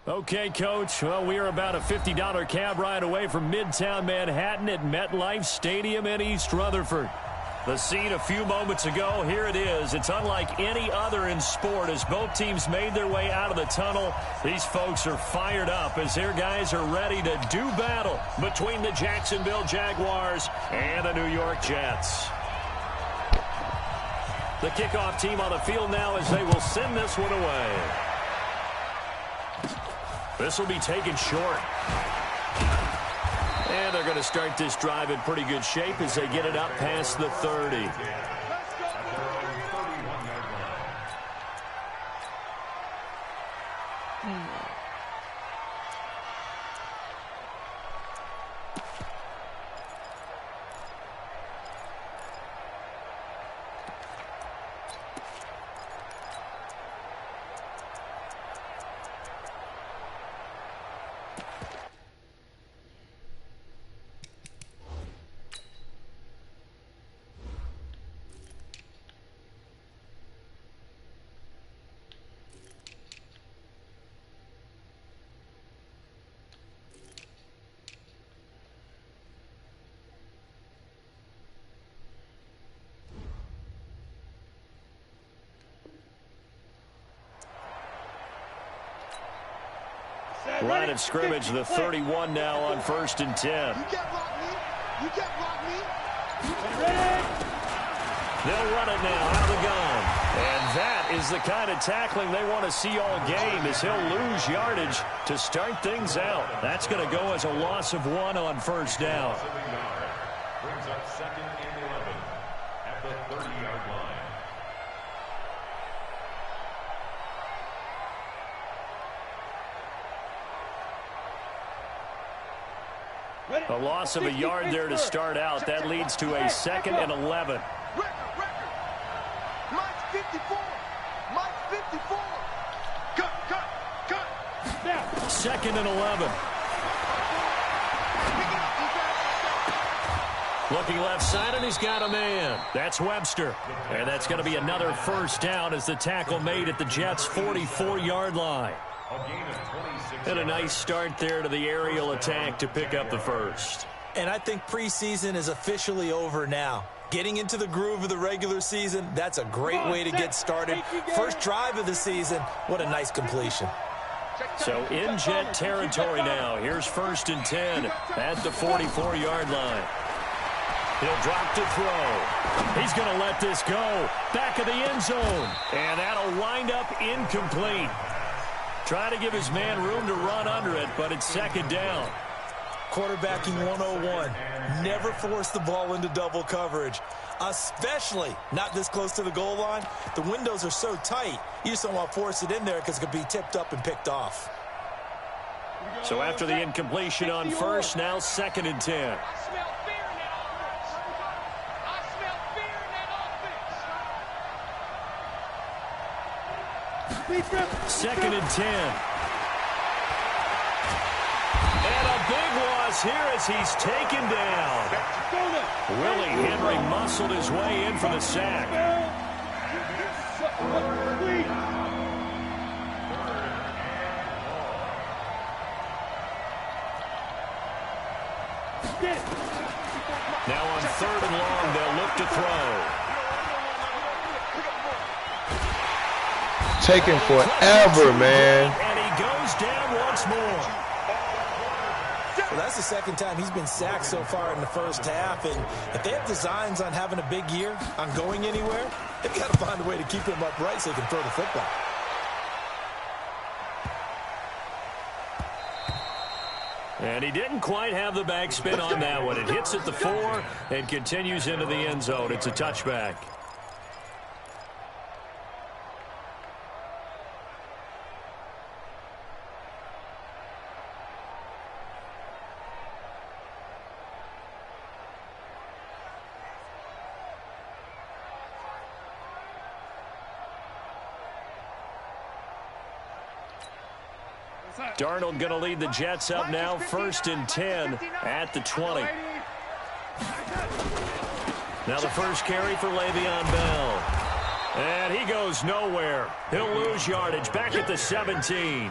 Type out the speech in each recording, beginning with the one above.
Okay, Coach. Well, we are about a $50 cab ride away from Midtown Manhattan at MetLife Stadium in East Rutherford. The scene a few moments ago, here it is. It's unlike any other in sport as both teams made their way out of the tunnel. These folks are fired up as their guys are ready to do battle between the Jacksonville Jaguars and the New York Jets. The kickoff team on the field now as they will send this one away. This will be taken short. And they're going to start this drive in pretty good shape as they get it up past the 30. Line of scrimmage, the 31 now on 1st and 10. You can't block me. You can't block me. They'll run it now out of the gun. And that is the kind of tackling they want to see all game as he'll lose yardage to start things out. That's going to go as a loss of 1 on 1st down. Brings up 2nd and 11 at the 30-yard line. A loss of a yard there to start out. That leads to a 2nd and 11. Mike's 54. Mike's 54. Cut. 2nd and 11. Looking left side, and he's got a man. That's Webster. And that's going to be another 1st down as the tackle made at the Jets' 44-yard line. And a nice start there to the aerial attack to pick up the 1st. And I think preseason is officially over now. Getting into the groove of the regular season, that's a great way to get started. First drive of the season, what a nice completion. So in Jet territory now. Here's 1st and 10 at the 44-yard line. He'll drop to throw. He's going to let this go. Back of the end zone. And that'll wind up incomplete. Trying to give his man room to run under it, but it's 2nd down. Quarterbacking 101. Never force the ball into double coverage, especially not this close to the goal line. The windows are so tight, you just don't want to force it in there because it could be tipped up and picked off. So after the incompletion on 1st, now 2nd and 10. 2nd and 10. And a big loss here as he's taken down. Willie Henry muscled his way in for the sack. Now on 3rd and long, they'll look to throw. Taking forever, man. And he goes down once more. Well, that's the 2nd time he's been sacked so far in the 1st half. And if they have designs on having a big year, on going anywhere, they've got to find a way to keep him upright so he can throw the football. And he didn't quite have the backspin on that one. It hits at the 4 and continues into the end zone. It's a touchback. Darnold going to lead the Jets up now, 1st and 10 at the 20. Now the first carry for Le'Veon Bell. And he goes nowhere. He'll lose yardage back at the 17.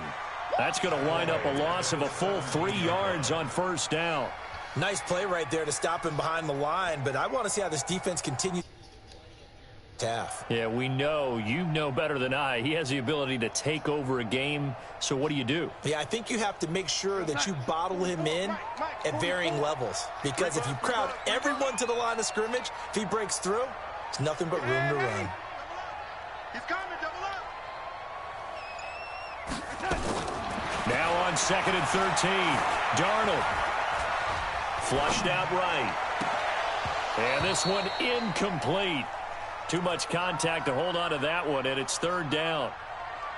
That's going to wind up a loss of a full 3 yards on first down. Nice play right there to stop him behind the line, but I want to see how this defense continues. Yeah, we know. You know better than I. He has the ability to take over a game. So what do? Yeah, I think you have to make sure that you bottle him in at varying levels. Because if you crowd everyone to the line of scrimmage, if he breaks through, there's nothing but room to run. He's coming, double up. Now on 2nd and 13. Darnold. Flushed out right. And this one incomplete. Too much contact to hold on to that one, and it's 3rd down.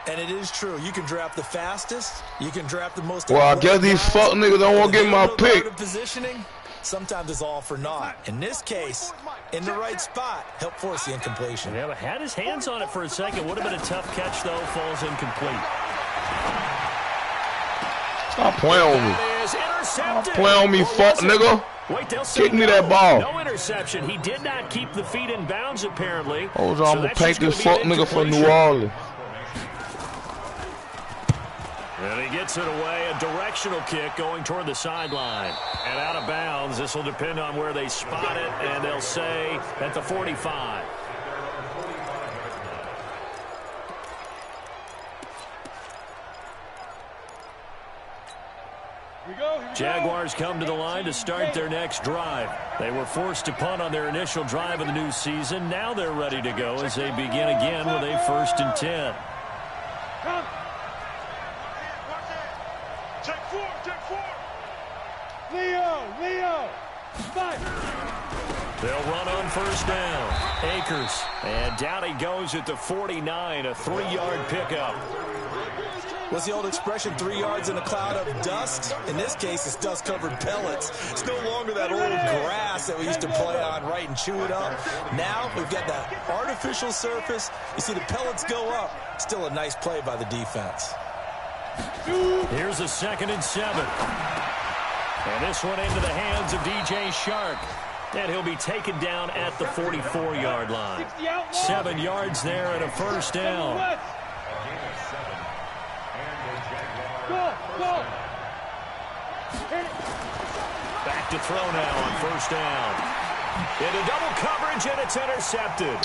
And it is true. You can draft the fastest. You can draft the most. Well, I guess these fuck niggas don't want to get my pick. Positioning, sometimes it's all for naught. In this case, in the right spot, help force the incompletion. Yeah, but had his hands on it for a second. Would have been a tough catch, though. Falls incomplete. Stop playing on me. Stop playing on me, fuck nigga. Wait, they'll say kick me that ball. No interception. He did not keep the feet in bounds, apparently. Hold on, I'm going to paint this fuck nigga for New Orleans. And he gets it away. A directional kick going toward the sideline. And out of bounds. This will depend on where they spot it. And they'll say at the 45. Jaguars come to the line to start their next drive. They were forced to punt on their initial drive of the new season. Now they're ready to go as they begin again with a 1st and 10. Take 4. Leo. Fight. They'll run on 1st down. Akers. And down he goes at the 49, a 3-yard pickup. What's the old expression, 3 yards in a cloud of dust? In this case, it's dust-covered pellets. It's no longer that old grass that we used to play on, right, and chew it up. Now we've got that artificial surface. You see the pellets go up. Still a nice play by the defense. Here's a 2nd and 7. And this one into the hands of DJ Shark. And he'll be taken down at the 44-yard line. 7 yards there and a 1st down. Back to throw now on 1st down. Into double coverage, and it's intercepted.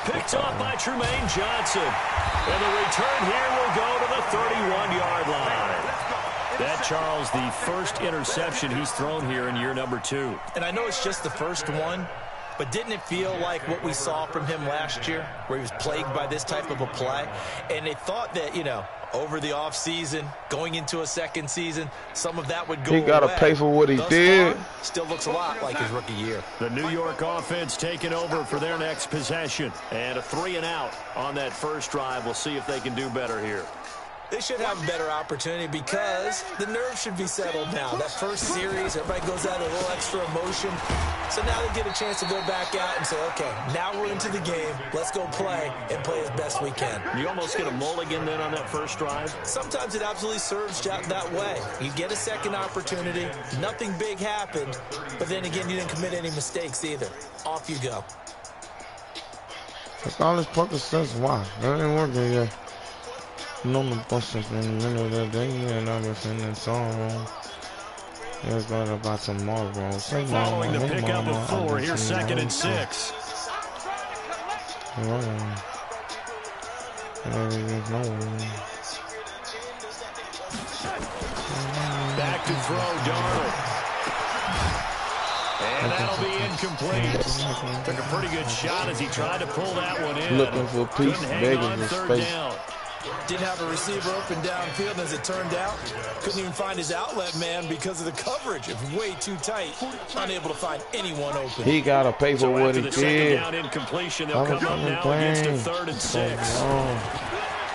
Picked off by Trumaine Johnson. And the return here will go to the 31-yard line. That, Charles, the first interception he's thrown here in year number 2. And I know it's just the first one, but didn't it feel like what we saw from him last year, where he was plagued by this type of a play? And they thought that, over the offseason, going into a second season, some of that would go away. He got to pay for what he did. Still looks a lot like his rookie year. The New York offense taking over for their next possession. And a 3-and-out on that first drive. We'll see if they can do better here. They should have a better opportunity because the nerves should be settled now. That first series, everybody goes out a little extra emotion. So now they get a chance to go back out and say, okay, now we're into the game. Let's go play and play as best we can. You almost get a mulligan then on that first drive? Sometimes it absolutely serves that way. You get a second opportunity. Nothing big happened. But then again, you didn't commit any mistakes either. Off you go. That's all this fucking sense. Why? That ain't working yet. No buses in the middle of the day, and I'm singing song. It's not about tomorrow. Following the pickup of 4, here's 2nd and 6. Back to throw, Darnold. And that'll be incomplete. Took a pretty good shot as he tried to pull that one in. Looking for peace, begging for space. Didn't have a receiver open downfield, and as it turned out, couldn't even find his outlet man because of the coverage. It was way too tight, unable to find anyone open. He got to pay for what he did. Second down incompletion, they'll come up now against a 3rd and 6.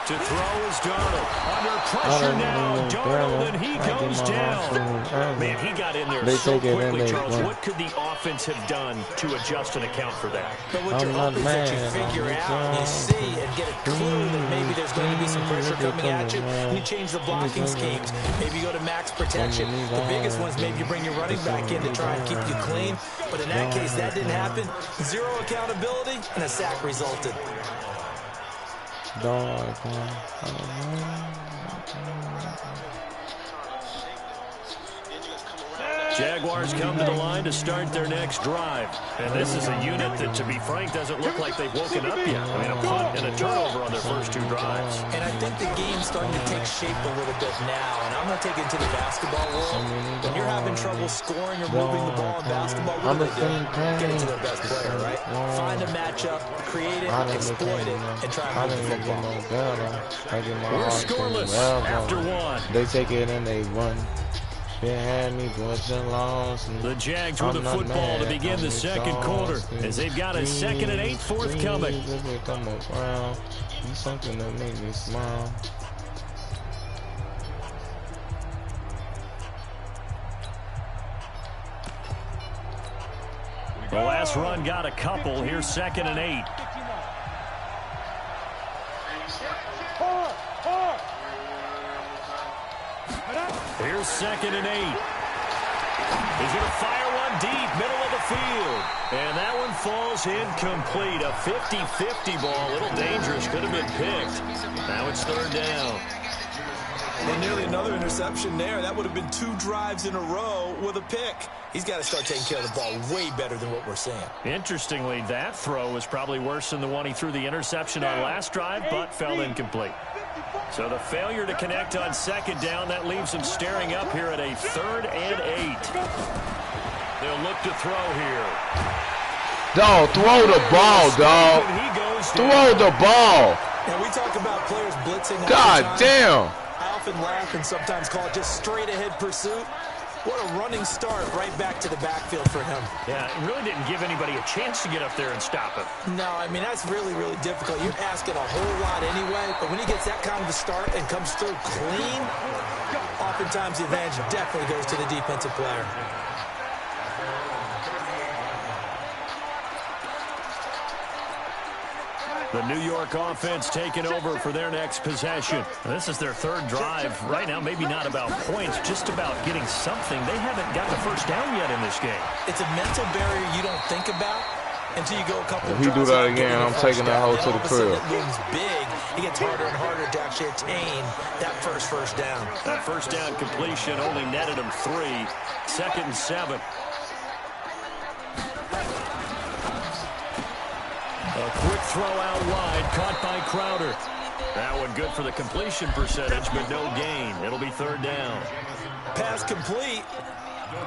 To throw is Darnold. Under pressure now, Darnold, and he goes down. Man, he got in there so quickly, Charles. What could the offense have done to adjust and account for that? But what you're hoping is that you figure out, you see, and get a clue that maybe there's going to be some pressure coming at you, and you change the blocking schemes. Maybe you go to max protection. The biggest ones, maybe you bring your running back in to try and keep you clean. But in that case, that didn't happen. Zero accountability, and a sack resulted. Dog. Jaguars come to the line to start their next drive. And this is a unit that, to be frank, doesn't look like they've woken up yet. I mean, a punt and a turnover on their first 2 drives. And I think the game's starting to take shape a little bit now. And I'm going to take it to the basketball world. When you're having trouble scoring or moving the ball in basketball, what do? Get it to their best player, right? Find a matchup, create it, exploit it, and try and move the football. We're scoreless after 1. They take it and they run. The Jags with the football to begin the second quarter as they've got a 2nd and 8 forthcoming. Something that makes me smile. The last run got a couple. Here's 2nd and 8. Here's 2nd and 8. He's going to fire one deep, middle of the field. And that one falls incomplete. A 50-50 ball. A little dangerous. Could have been picked. Now it's 3rd down. And nearly another interception there. That would have been 2 drives in a row with a pick. He's got to start taking care of the ball way better than what we're seeing. Interestingly, that throw was probably worse than the one he threw the interception on last drive, but fell incomplete. So the failure to connect on 2nd down, that leaves him staring up here at a 3rd and 8. They'll look to throw here. Dog, throw the ball, dog. Throw the ball. And we talk about players blitzing. God damn. I often laugh and sometimes call it just straight ahead pursuit. What a running start right back to the backfield for him. Yeah, it really didn't give anybody a chance to get up there and stop him. No, I mean, that's really, really difficult. You're asking a whole lot anyway, but when he gets that kind of a start and comes through clean, oftentimes the advantage definitely goes to the defensive player. The New York offense taking over for their next possession. This is their 3rd drive. Right now, maybe not about points, just about getting something. They haven't got the first down yet in this game. It's a mental barrier you don't think about until you go a couple of drives. If he do that again, I'm taking that hoe to the crib. It looms big. It gets harder and harder to actually attain that first down. That first down completion only netted him 3. 2nd and 7. A quick throw out wide, caught by Crowder. That one good for the completion percentage, but no gain. It'll be 3rd down. Pass complete,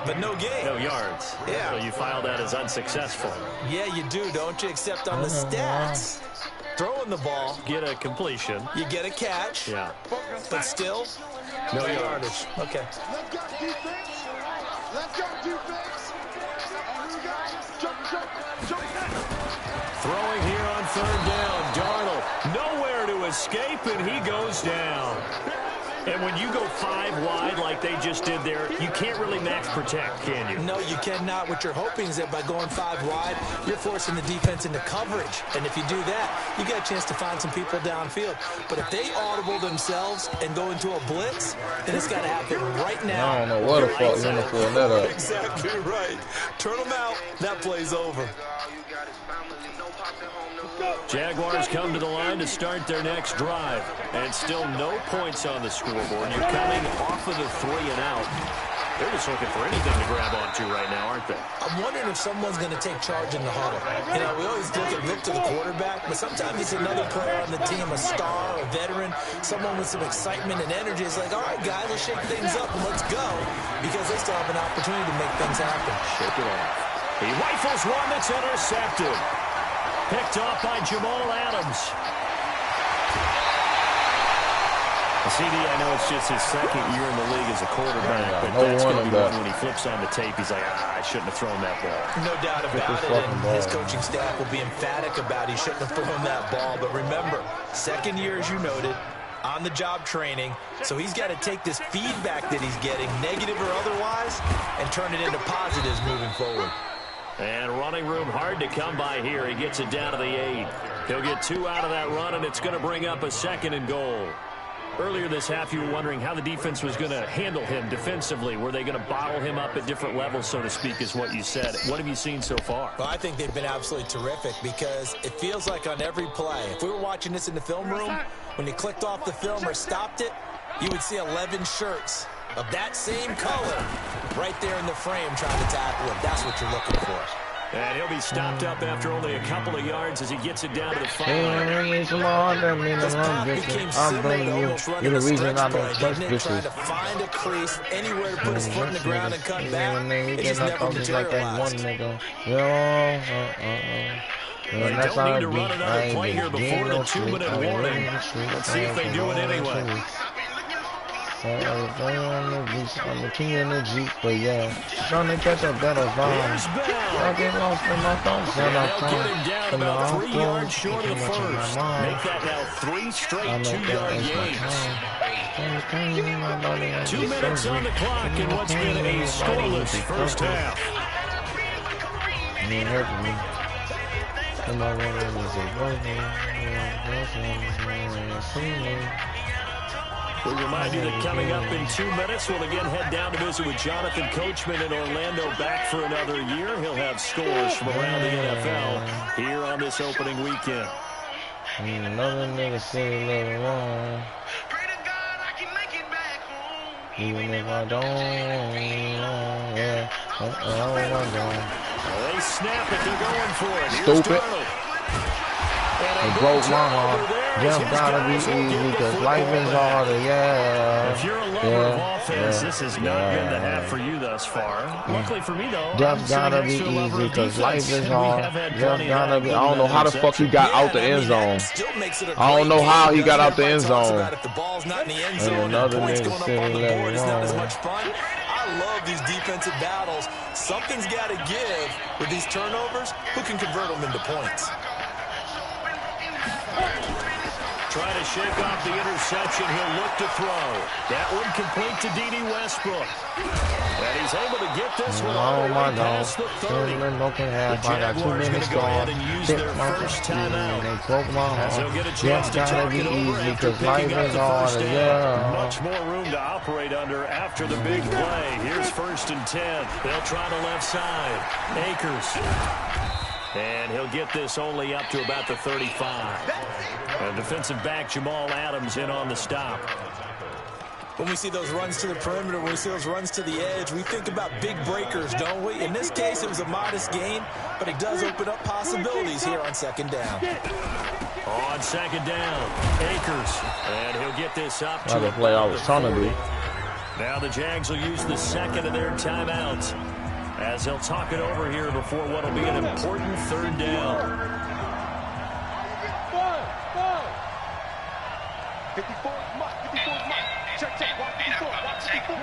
but no gain. No yards. Yeah. So you file that as unsuccessful. Yeah, you do, don't you? Except on the stats. Throwing the ball. Get a completion. You get a catch. Yeah. But still, no yardage. Okay. Let's go defense. Let's go defense. And we got jump. Throwing here on 3rd down. Darnold nowhere to escape, and he goes down. And when you go 5 wide like they just did there, you can't really max protect, can you? No, you cannot. What you're hoping is that by going 5 wide, you're forcing the defense into coverage. And if you do that, you get a chance to find some people downfield. But if they audible themselves and go into a blitz, then it's got to happen right now. I don't know what the fuck you're going to pull that up. Exactly right. Turn them out. That play's over. Jaguars come to the line to start their next drive. And still no points on the scoreboard. You're coming off of the 3 and out. They're just looking for anything to grab onto right now, aren't they? I'm wondering if someone's going to take charge in the huddle. You know, we always look to the quarterback, but sometimes it's another player on the team, a star, a veteran, someone with some excitement and energy. It's like, all right, guys, let's shake things up and let's go, because they still have an opportunity to make things happen. Shake it off. He rifles one that's intercepted. Picked off by Jamal Adams. CD, I know it's just his 2nd year in the league as a quarterback, but that's going to be when he flips on the tape. He's like, I shouldn't have thrown that ball. No doubt about it, and his coaching staff will be emphatic about he shouldn't have thrown that ball. But remember, 2nd year, as you noted, on-the-job training, so he's got to take this feedback that he's getting, negative or otherwise, and turn it into positives moving forward. And running room hard to come by here. He gets it down to the 8. He'll get 2 out of that run, and it's going to bring up a 2nd and goal. Earlier this half, you were wondering how the defense was going to handle him defensively. Were they going to bottle him up at different levels, so to speak, is what you said. What have you seen so far? Well, I think they've been absolutely terrific because it feels like on every play, if we were watching this in the film room, when you clicked off the film or stopped it, you would see 11 shirts of that same color right there in the frame trying to tackle him. That's what you're looking for. And he'll be stopped up after only a couple of yards as he gets it down to the 5 line. This path became similar to almost running a stretch play, didn't it? Trying to find a crease, anywhere to put his foot in the ground and cut back. It just never materialized. They don't need to run another play here before the 2-minute warning. Let's see if they do it anyway. I'm the king in the Jeep, but yeah, trying to catch a better vibe. I get lost in my thoughts and I They'll get him down about 3 yards short of the first. Make that now 3 straight 2-yard gains. 2 minutes on the clock in what's been a scoreless first half. We remind you that coming up in 2 minutes, we'll again head down to visit with Jonathan Coachman in Orlando, back for another year. He'll have scores from around the NFL here on this opening weekend. Another nigga said a little wrong. Even if I don't, yeah. They snap it, they're going for it. Stupid. It broke my heart. Just gotta be easy because life is harder, yeah. If you're a lover of offense, this has not been the half for you thus far. Luckily for me, though, just gotta be easy because life is hard. Just gotta be. I don't know how the fuck he got out the end zone. I don't know how he got out the end zone. And another nigga sitting there wrong. I love these defensive battles. Something's got to give with these turnovers. Who can convert them into points? Trying to shake off the interception. He'll look to throw. That one complete to D.D. Westbrook. And he's able to get this one all the way past the 30. The Jaguars going to go ahead and use their first timeout. As they'll get a chance to talk it over after picking up the first down. Much more room to operate under after the big play. Here's 1st and 10. They'll try the left side. Akers. And he'll get this only up to about the 35. And defensive back Jamal Adams in on the stop. When we see those runs to the perimeter, when we see those runs to the edge, we think about big breakers, don't we? In this case, it was a modest gain, but it does open up possibilities here on 2nd down. On 2nd down, Akers. And he'll get this up to the play I was trying to do. Now the Jags will use the second of their timeouts as they'll talk it over here before what will be an important 3rd down. 54, Mike. 54, Mike. Check, watch 54, watch 54.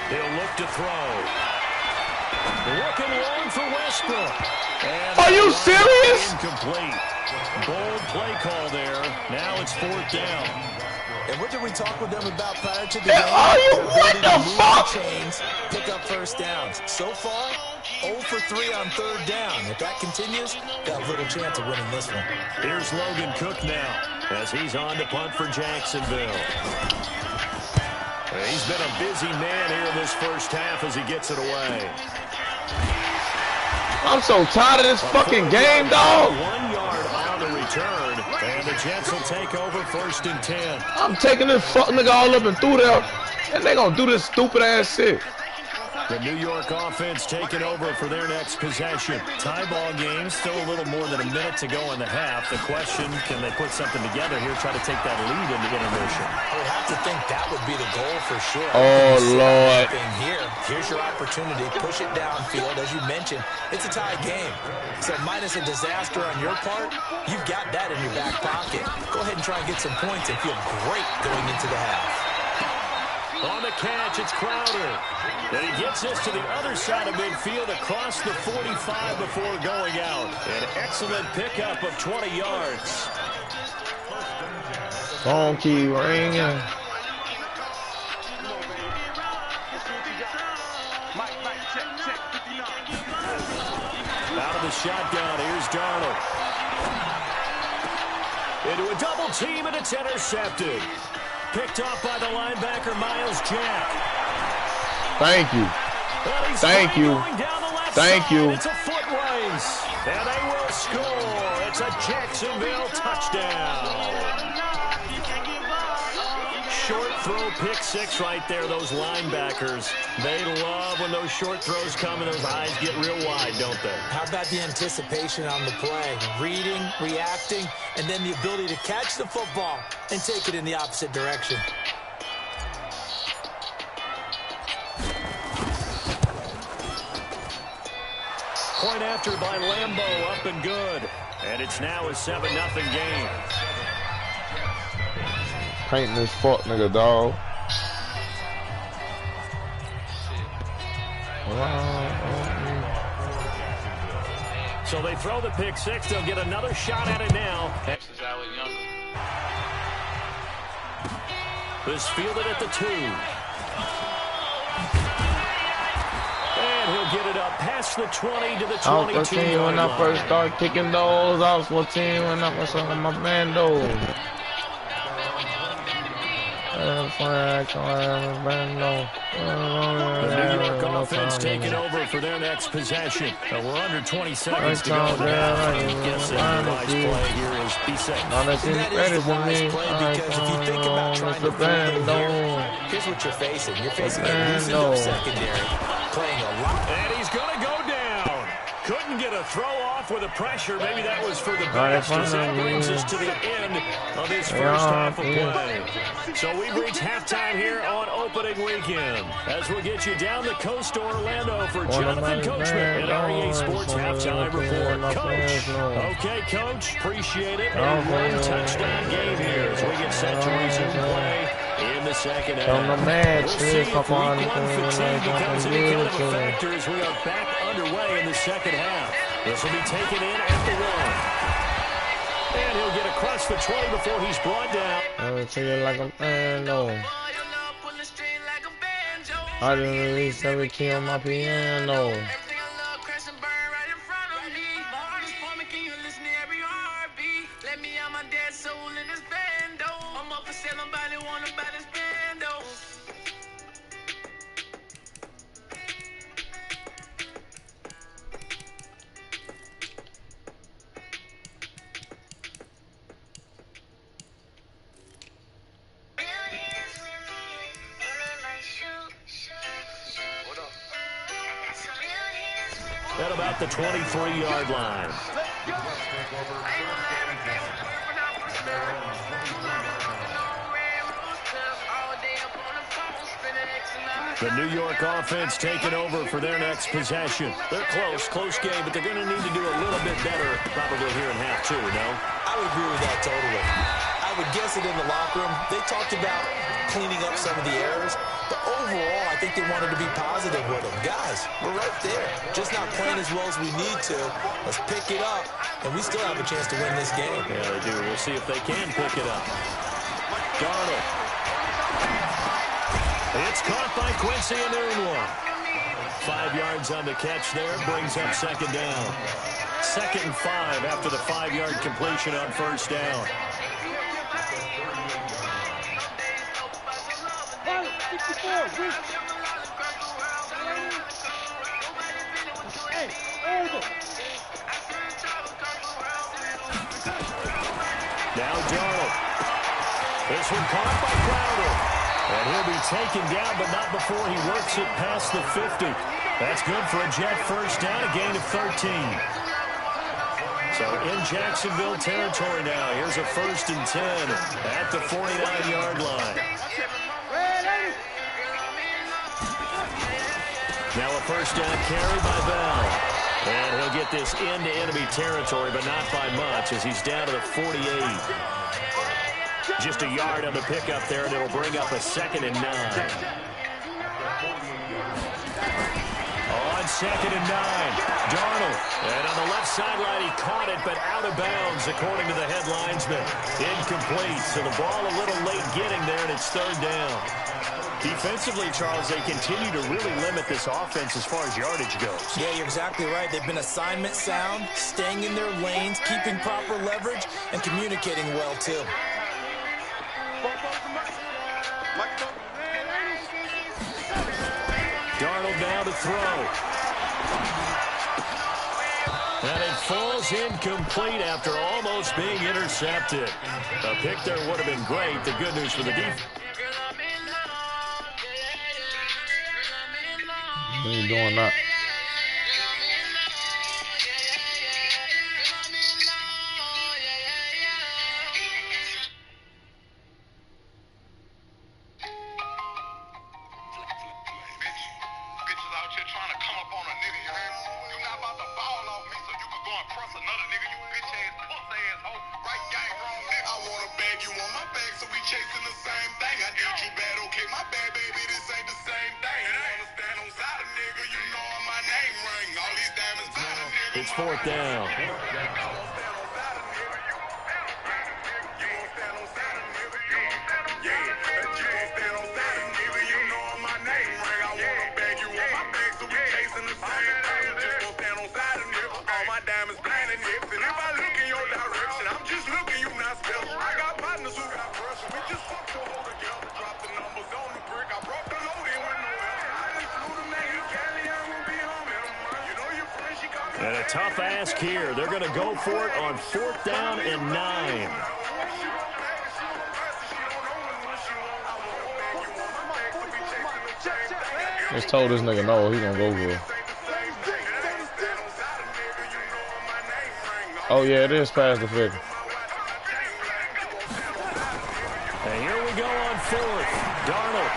He'll look to throw. Looking long for Westbrook. And are you serious? Incomplete. Bold play call there. Now it's 4th down. And what did we talk with them about prior to the game? Are you? What the fuck? Chains, pick up first downs. So far, 0 for 3 on 3rd down. If that continues, got little chance of winning this one. Here's Logan Cook now as he's on to punt for Jacksonville. He's been a busy man here in this first half as he gets it away. I'm so tired of this fucking game, dog. 1 yard on the return, and the Jets will take over 1st and 10. I'm taking this fucking nigga all up and through there, and they gonna do this stupid ass shit. The New York offense taking over for their next possession. Tie ball game, still a little more than a minute to go in the half. The question, can they put something together here, try to take that lead into intermission? I would have to think that would be the goal for sure. Oh, Lord. Here's your opportunity. Push it downfield. As you mentioned, it's a tie game. So minus a disaster on your part, you've got that in your back pocket. Go ahead and try and get some points and feel great going into the half. On the catch, it's Crowder. And he gets this to the other side of midfield across the 45 before going out. An excellent pickup of 20 yards. Phone key ringing. Out of the shotgun, here's Darnold. Into a double team, and it's intercepted. Picked off by the linebacker, Miles Jack. Thank you. Thank you. Thank you. It's a foot race, and they will score. It's a Jacksonville touchdown. Short throw, pick six right there. Those linebackers, they love when those short throws come and those eyes get real wide, don't they? How about the anticipation on the play? Reading, reacting, and then the ability to catch the football and take it in the opposite direction. Point after by Lambeau, up and good. And it's now a 7-0 game. Painting this fuck nigga, dog. So they throw the pick six. They'll get another shot at it now. This fielded at the 2. And he'll get it up past the 20 to the 22 when I first started kicking those, I was 14 when I was on my bando. The New York offense taking over for their next possession. We're under 20 seconds to go. I'm guessing the wise play here is be safe. That is the wise play because if you think about trying to play here, here's what you're facing. You're facing a loosened up secondary, playing a lot. And he's going to go down. Couldn't get a throw off with the pressure. Maybe that was for the best. As that brings us to the end of this first half of play. So we've reached halftime here on opening weekend. As we'll get you down the coast to Orlando for Jonathan Coachman at REA Sports Halftime Report. Coach. Okay, Coach. Appreciate it. A one-touchdown game here as we get set to resume play in the second half. We'll see if week one fatigue becomes any kind of a factor as we are back underway in the second half. This will be taken in at the 1. And he'll get across the 20 before he's brought down. I will tell you like a piano. I didn't release every key on my piano. At about the 23-yard line. The New York offense taking over for their next possession. They're close game, but they're going to need to do a little bit better probably here in half 2, no? I would agree with that totally. I would guess it in the locker room. They talked about cleaning up some of the errors, but overall, I think they wanted to be positive with them. Guys, we're right there. Just not playing as well as we need to. Let's pick it up, and we still have a chance to win this game. Yeah, they do. We'll see if they can pick it up. Darnold. It's caught by Quincy Enunwa. 5 yards on the catch there. Brings up second down. 2nd and 5 after the 5-yard completion on first down. Now Darnold. This one caught by Crowder. And he'll be taken down, but not before he works it past the 50. That's good for a Jet first down, a gain of 13. So in Jacksonville territory now. Here's a 1st and 10 at the 49-yard line. Now a first down carry by Bell. And he'll get this into enemy territory, but not by much as he's down to the 48. Just a yard on the pickup there, and it'll bring up a 2nd and 9. On 2nd and 9. Darnold. And on the left sideline, he caught it, but out of bounds, according to the head linesman. Incomplete. So the ball a little late getting there, and it's 3rd down. Defensively, Charles, they continue to really limit this offense as far as yardage goes. Yeah, you're exactly right. They've been assignment sound, staying in their lanes, keeping proper leverage, and communicating well, too. Darnold now to throw. And it falls incomplete after almost being intercepted. A pick there would have been great. The good news for the defense. He ain't doing that. It's 4th down. And a tough ask here. They're going to go for it on 4th down and 9. Just told this nigga no, he gonna go for it. Oh yeah, it is past the 50. And here we go on 4th. Darnold.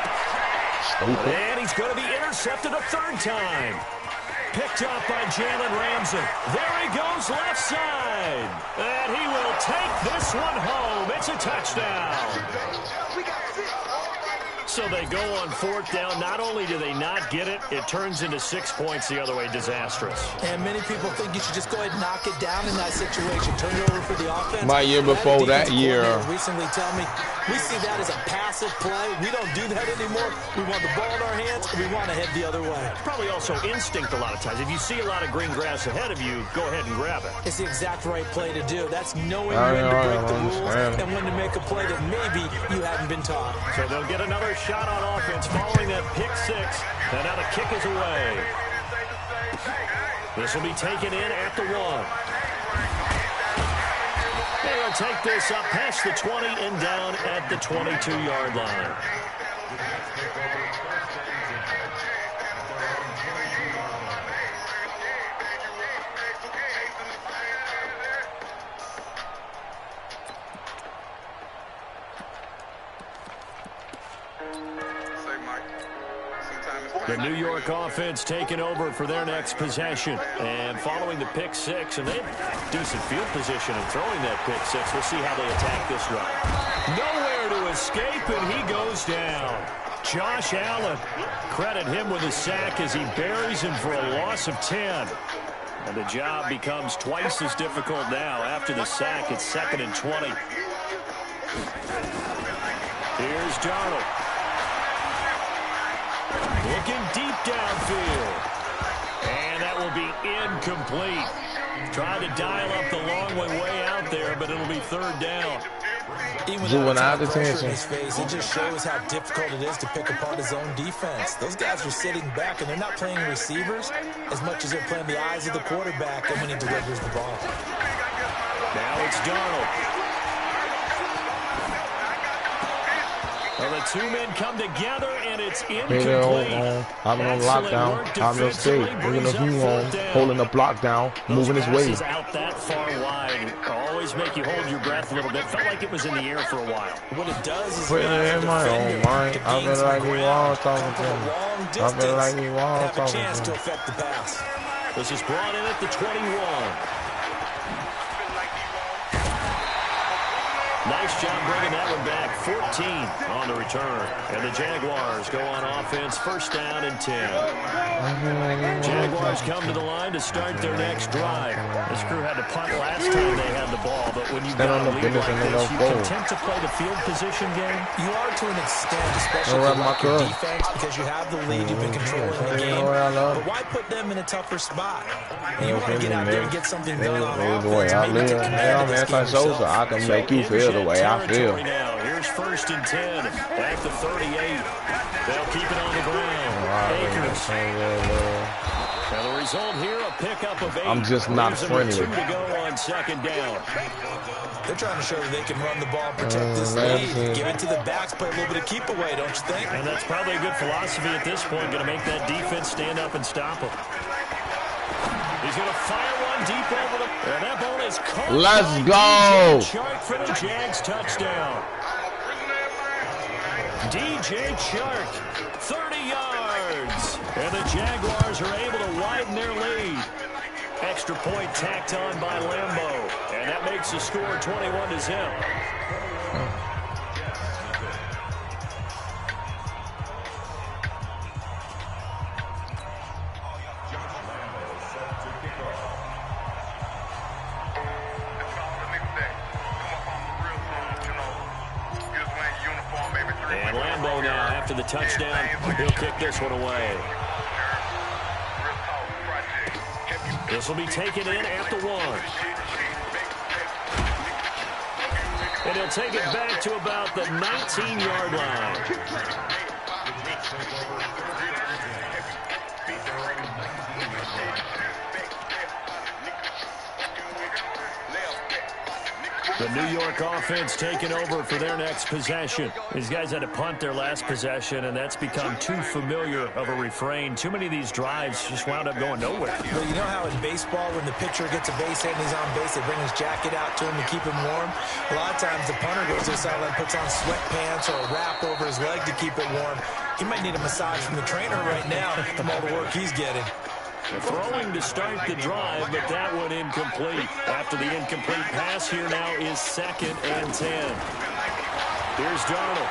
Stupid. And he's going to be intercepted a 3rd time. Picked up by Jalen Ramsey. There he goes left side. And he will take this one home. It's a touchdown. So they go on 4th down. Not only do they not get it, it turns into 6 points the other way. Disastrous. And many people think you should just go ahead and knock it down in that situation. Turn it over for the offense. My year before that year. Recently tell me we see that as a passive play. We don't do that anymore. We want the ball in our hands, and we want to head the other way. Probably also instinct a lot of times. If you see a lot of green grass ahead of you, go ahead and grab it. It's the exact right play to do. That's knowing when to break the rules and when to make a play that maybe you haven't been taught. So they'll get another shot on offense following that pick 6. And now the kick is away. This will be taken in at the 1. They'll take this up past the 20 and down at the 22-yard line. The New York offense taking over for their next possession. And following the pick 6, and they have decent field position in throwing that pick 6. We'll see how they attack this run. Nowhere to escape, and he goes down. Josh Allen, credit him with a sack as he buries him for a loss of 10. And the job becomes twice as difficult now. After the sack, it's 2nd and 20. Here's Darnold. Looking deep downfield. And that will be incomplete. Tried to dial up the long way out there, but it'll be 3rd down. Even without the pressure in his face, it just shows how difficult it is to pick apart his own defense. Those guys are sitting back, and they're not playing receivers as much as they're playing the eyes of the quarterback and when he delivers the ball. Now it's Darnold. Well, the 2 men come together, and it's incomplete. I'm on lockdown. I'm on state. Moving a few on, holding the block down, moving his way. Out that far wide. Always make you hold your breath a little bit. Felt like it was in the air for a while. What it does is put it in my own mind. I feel like we was talking to him. I feel like we was talking to him. This is brought in at the 21. Nice Nice job bringing that one back. 14 on the return. And the Jaguars go on offense, first down and 10. Jaguars come to the line to start their next drive. This crew had to punt last time they had the ball, but when you've got a lead like this, you content to play the field position game? You are to an extent, especially if you like your defense, because you have the lead, you've been controlling the game. But why put them in a tougher spot? You want to get out there and get something done on offense. Maybe take command of this game yourself. I can make you feel the way I feel. Here's first and 10 at the 38. They'll keep it on the ground. Akers. Now the result here, a pickup of 8. I'm just not friendly. 2 to go on second down. They're trying to show that they can run the ball, protect this lead, give it to the backs, play a little bit of keep away, don't you think? And that's probably a good philosophy at this point, going to make that defense stand up and stop him. He's going to fire one deep over the... And that ball is caught. Let's go. Chark for the Jags touchdown. DJ Chark, 30 yards. And the Jaguars are able to widen their lead. Extra point tacked on by Lambeau. And that makes the score 21-0. And Lambeau now, after the touchdown, he'll kick this one away. This will be taken in at the 1. And he'll take it back to about the 19-yard line. The New York offense taking over for their next possession. These guys had to punt their last possession, and that's become too familiar of a refrain. Too many of these drives just wound up going nowhere. Well, you know how in baseball, when the pitcher gets a base hit and he's on base, they bring his jacket out to him to keep him warm? A lot of times the punter goes to the sideline, puts on sweatpants or a wrap over his leg to keep it warm. He might need a massage from the trainer right now from all the work he's getting. Throwing to start the drive, but that one incomplete. After the incomplete pass, here now is second and 10. Here's Darnold.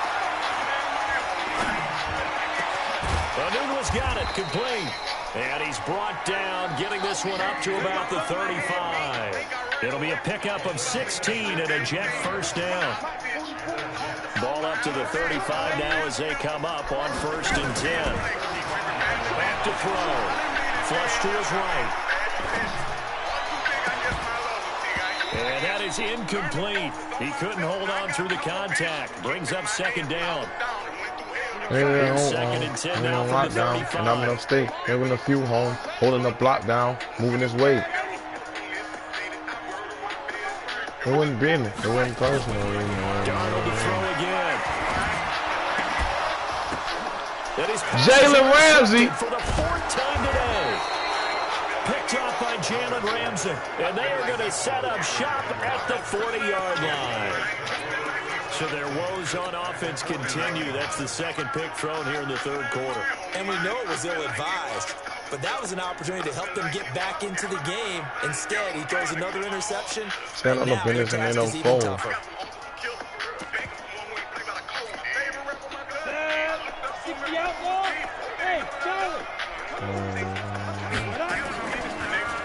Nunez got it, complete. And he's brought down, getting this one up to about the 35. It'll be a pickup of 16 and a Jet first down. Ball up to the 35 now as they come up on first and 10. Back to throw. Flush to his right. And that is incomplete. He couldn't hold on through the contact. Brings up second down. Second and 10 now from the 35. And I'm going to stay. Having a few home, holding the block down, moving this way. It wasn't business. It wasn't personal. Darnold to throw again. Jalen Ramsey. For the 4th time today. Picked off by Jalen Ramsey. And they are going to set up shop at the 40-yard line. So their woes on offense continue. That's the second pick thrown here in the third quarter. And we know it was ill-advised, but that was an opportunity to help them get back into the game. Instead, he throws another interception. Stand on the business and they don't fold.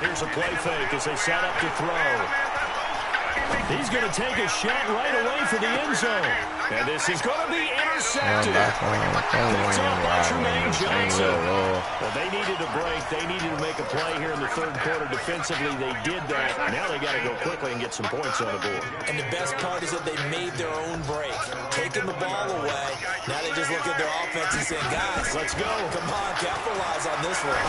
Here's a play fake as they set up to throw. He's going to take a shot right away for the end zone. And this is going to be intercepted. Picked up by Tremaine Johnson. Well, they needed a break. They needed to make a play here in the third quarter. Defensively, they did that. Now they got to go quickly and get some points on the board. And the best part is that they made their own break. Taking the ball away. Now they just look at their offense and saying, guys, let's go. Come on, capitalize on this one.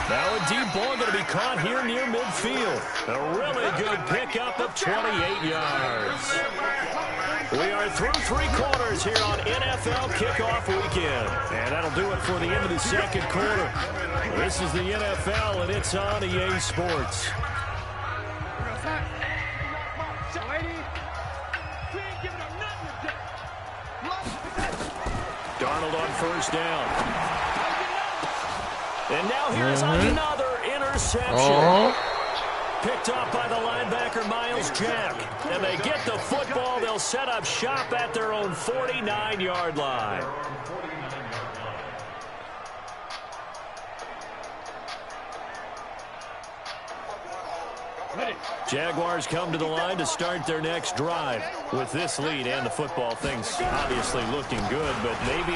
Now a deep ball going to be caught here near midfield. A really good pickup of 28 yards. We are through 3 quarters here on NFL Kickoff Weekend. And that'll do it for the end of the second quarter. This is the NFL, and it's on EA Sports. Darnold on first down. And now here's another interception. picked off by the linebacker, Miles Jack. And they get the football. They'll set up shop at their own 49-yard line. Jaguars come to the line to start their next drive. With this lead and the football, things obviously looking good, but maybe,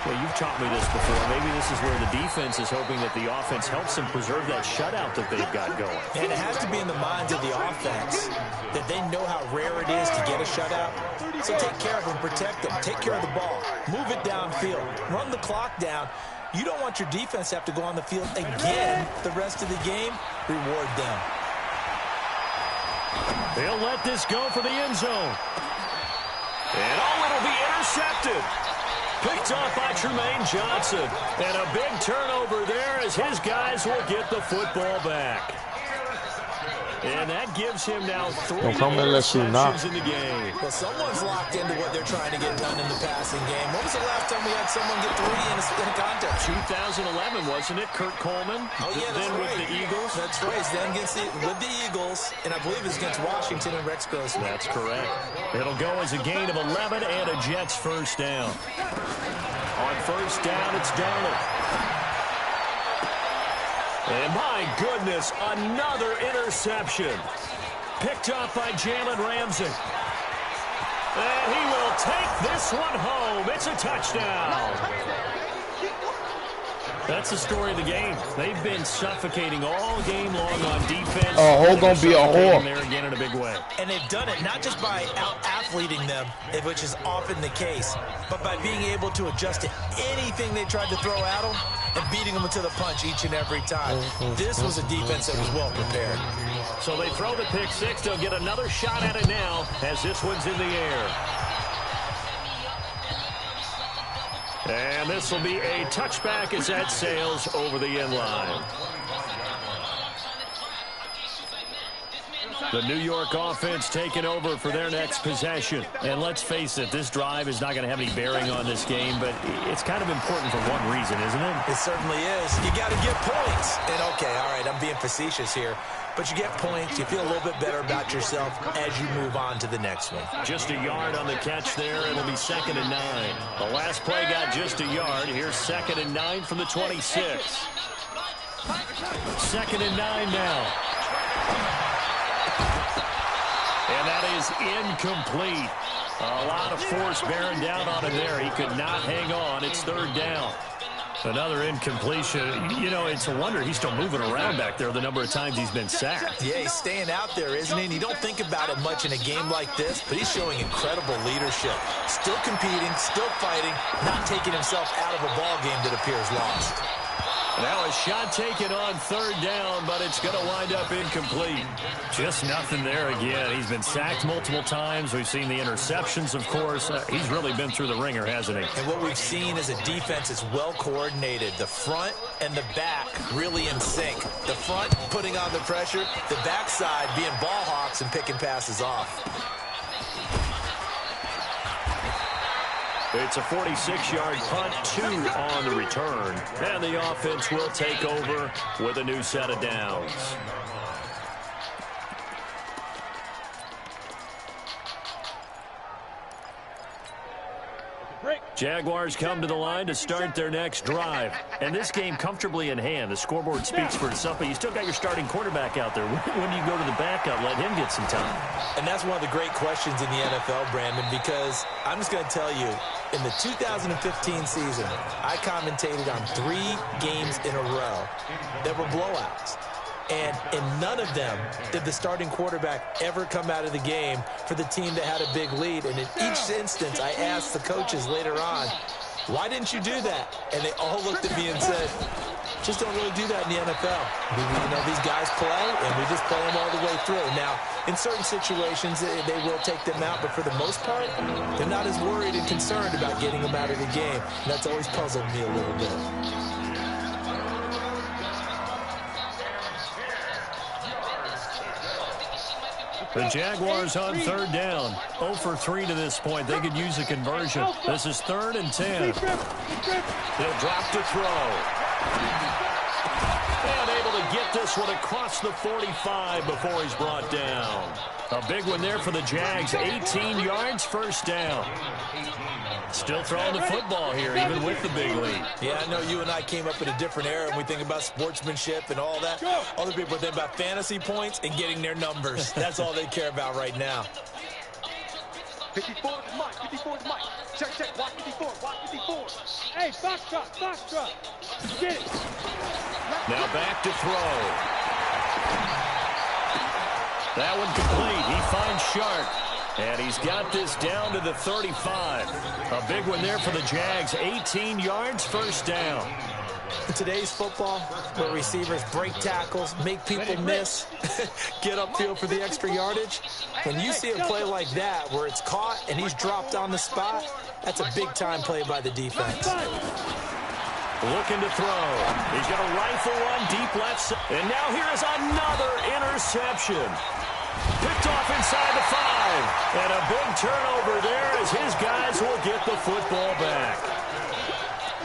well, you've taught me this before, maybe this is where the defense is hoping that the offense helps them preserve that shutout that they've got going. And it has to be in the minds of the offense that they know how rare it is to get a shutout. So take care of them, protect them, take care of the ball, move it downfield, run the clock down. You don't want your defense to have to go on the field again the rest of the game. Reward them. They'll let this go for the end zone. And it'll be intercepted. Picked off by Tremaine Johnson. And a big turnover there as his guys will get the football back. And that gives him now 3 interceptions in the game. Well, someone's locked into what they're trying to get done in the passing game. When was the last time we had someone get 3 in a contest? 2011, wasn't it? Kurt Coleman. Oh, yeah, that's then right. with the Eagles. That's right. Then with the Eagles, and I believe it's against Washington and Rex Grossman. That's correct. It'll go as a gain of 11 and a Jets first down. On first down, it's Darnold. And my goodness, another interception. Picked off by Jalen Ramsey. And he will take this one home. It's a touchdown. That's the story of the game. They've been suffocating all game long on defense. Oh, gonna be a whore. There again in a big way. And they've done it not just by out-athleting them, which is often the case, but by being able to adjust to anything they tried to throw at them and beating them to the punch each and every time. This was a defense that was well prepared. So they throw the pick six. They'll get another shot at it now as this one's in the air. And this will be a touchback as that sails over the end line. The New York offense taking over for their next possession. And let's face it, this drive is not going to have any bearing on this game, but it's kind of important for one reason, isn't it? It certainly is. You got to get points. And okay, all right, I'm being facetious here. But you get points, you feel a little bit better about yourself as you move on to the next one. Just a yard on the catch there. It'll be 2nd and 9. The last play got just a yard. Here's 2nd and 9 from the 26. 2nd and 9 now. And that is incomplete. A lot of force bearing down on him there. He could not hang on. It's 3rd down. Another incompletion. You know, it's a wonder he's still moving around back there the number of times he's been sacked. Yeah, he's staying out there, isn't he? And you don't think about it much in a game like this, but he's showing incredible leadership. Still competing, still fighting, not taking himself out of a ball game that appears lost. Now a shot taken on 3rd down, but it's going to wind up incomplete. Just nothing there again. He's been sacked multiple times. We've seen the interceptions, of course. He's really been through the ringer, hasn't he? And what we've seen is a defense that's well coordinated. The front and the back really in sync. The front putting on the pressure, the backside being ball hawks and picking passes off. It's a 46-yard punt, 2 on the return. And the offense will take over with a new set of downs. Jaguars come to the line to start their next drive. And this game comfortably in hand. The scoreboard speaks for itself, but you still got your starting quarterback out there. When do you go to the backup, let him get some time? And that's one of the great questions in the NFL, Brandon, because I'm just going to tell you, in the 2015 season, I commentated on 3 games in a row that were blowouts. And in none of them did the starting quarterback ever come out of the game for the team that had a big lead. And in each instance, I asked the coaches later on, why didn't you do that? And they all looked at me and said, just don't really do that in the NFL. You know, these guys play, and we just play them all the way through. Now, in certain situations, they will take them out, but for the most part, they're not as worried and concerned about getting them out of the game. And that's always puzzled me a little bit. The Jaguars on 3rd down. 0 for 3 to this point. They could use a conversion. This is 3rd and 10. They'll drop to throw. And able to get get this one across the 45 before he's brought down. A big one there for the Jags. 18 yards, first down. Still throwing the football here, even with the big lead. Yeah, I know you and I came up in a different era, and we think about sportsmanship and all that. Other people think about fantasy points and getting their numbers. That's all they care about right now. 54 is Mike. 54 is Mike. Check. Watch 54. Watch 54. Hey, box truck. Get it. Now back to throw. That one complete. He finds Sharp. And he's got this down to the 35. A big one there for the Jags. 18 yards, first down. In today's football, where receivers break tackles, make people miss, get upfield for the extra yardage, when you see a play like that where it's caught and he's dropped on the spot, that's a big-time play by the defense. Looking to throw. He's going to rifle one deep left side. And now here is another interception. Picked off inside the 5. And a big turnover there as his guys will get the football back.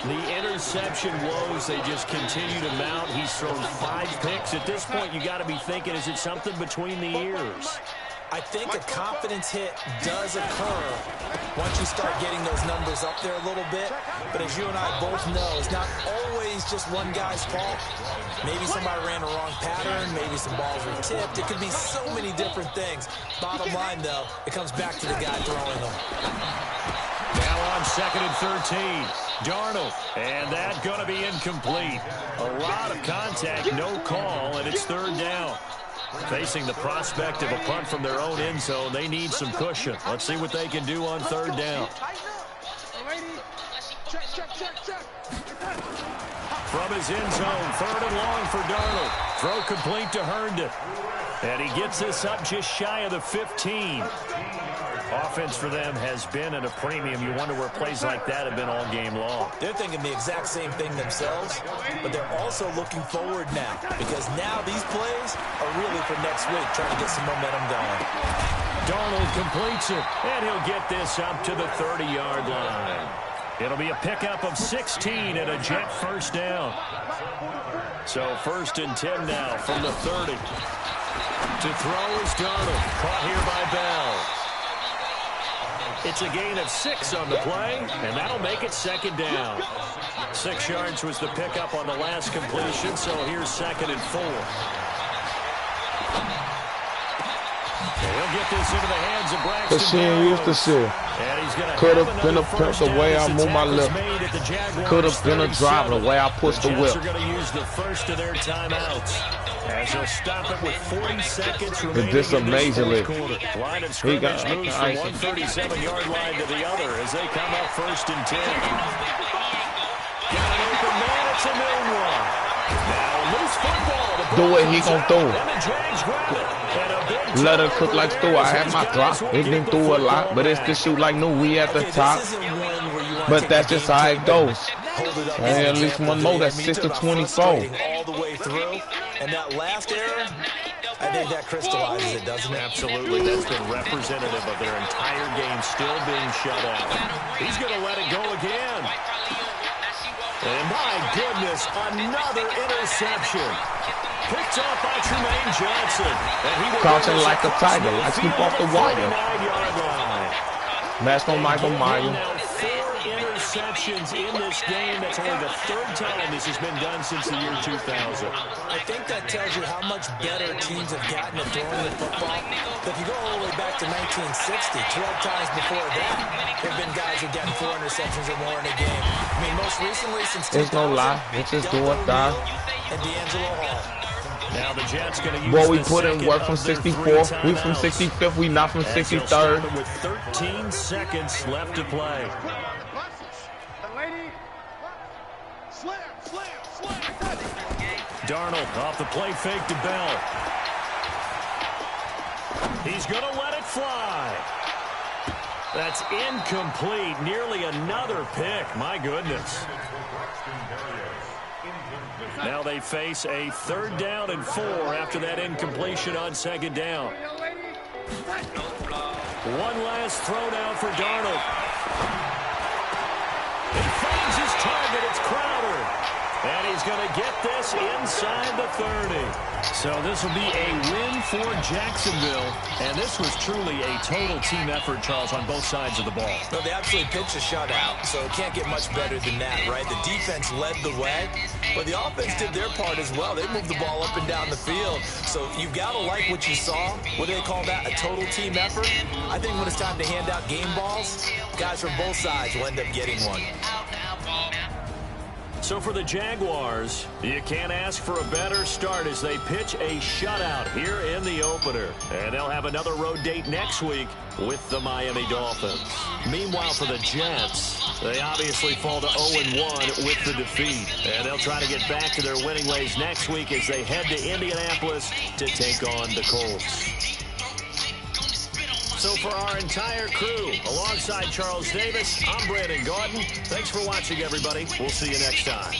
The interception woes, they just continue to mount. He's thrown 5 picks. At this point, you got to be thinking, is it something between the ears? I think a confidence hit does occur once you start getting those numbers up there a little bit. But as you and I both know, it's not always just one guy's fault. Maybe somebody ran a wrong pattern. Maybe some balls were tipped. It could be so many different things. Bottom line, though, it comes back to the guy throwing them. Now on 2nd and 13. Darnold. And that's going to be incomplete. A lot of contact, no call, and it's 3rd down. Facing the prospect of a punt from their own end zone, they need some cushion. Let's see what they can do on 3rd down. From his end zone, 3rd and long for Darnold. Throw complete to Herndon. And he gets this up just shy of the 15. Offense for them has been at a premium. You wonder where plays like that have been all game long. They're thinking the exact same thing themselves, but they're also looking forward now because now these plays are really for next week, trying to get some momentum going. Darnold completes it, and he'll get this up to the 30-yard line. It'll be a pickup of 16 and a Jet first down. So 1st and 10 now from the 30. To throw is Darnold, caught here by Bell. It's a gain of 6 on the play, and that'll make it 2nd down. 6 yards was the pickup on the last completion, so here's 2nd and 4. He'll get this into the hands of Braxton. Cause she ain't used to shit. Could have been a pimp the way I move my lip. Could have been a driver the way I push the whip. They're going to use the first of their timeouts. As they'll stop it with 40 seconds remaining. This amazingly. Line of scrimmage moves from one 37-yard line to the other as they come up 1st and 10. Got an open man. It's a new one. Now loose football. Do it, he gon' throw it. And the Jags grab it. And a big Let her cook like stew. I had my clock. It didn't do a lot, but it's to shoot like new. We at the top. But that's just how it goes. And at least one more. That's 6 to 24. All the way through. And that last error, I think that crystallizes it, doesn't it? Absolutely. That's been representative of their entire game still being shut out. He's going to let it go again. And my goodness, another interception. Picked off by Tremaine Johnson. Crouching like a tiger. I keep off the wire. Mask on Michael Myers. 4 interceptions in this game. That's only the 3rd time this has been done since the year 2000. I think that tells you how much better teams have gotten at throwing the football. If you go all the way back to 1960, 12 times before that, there have been guys who've gotten 4 interceptions or more in a game. I mean, most recently since 2000, it's no lie. It's just do or die. And D'Angelo Hall. Now the Jets going to use boy, we put in work from 64. We from 65th. We not from 63rd. With 13 seconds left to play. Darnold off the play fake to Bell. He's going to let it fly. That's incomplete. Nearly another pick. My goodness. Now they face a 3rd down and 4 after that incompletion on 2nd down. One last throw now for Darnold. He finds his target. It's Crowder. And he's going to get this inside the 30. So this will be a win for Jacksonville. And this was truly a total team effort, Charles, on both sides of the ball. Well, they absolutely pitched a shutout, so it can't get much better than that, right? The defense led the way, but the offense did their part as well. They moved the ball up and down the field. So you've got to like what you saw. What do they call that? A total team effort? I think when it's time to hand out game balls, guys from both sides will end up getting one. So for the Jaguars, you can't ask for a better start as they pitch a shutout here in the opener. And they'll have another road date next week with the Miami Dolphins. Meanwhile, for the Jets, they obviously fall to 0-1 with the defeat. And they'll try to get back to their winning ways next week as they head to Indianapolis to take on the Colts. So for our entire crew, alongside Charles Davis, I'm Brandon Gordon. Thanks for watching, everybody. We'll see you next time.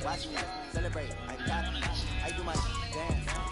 Watch me celebrate. I got it. I do my dance.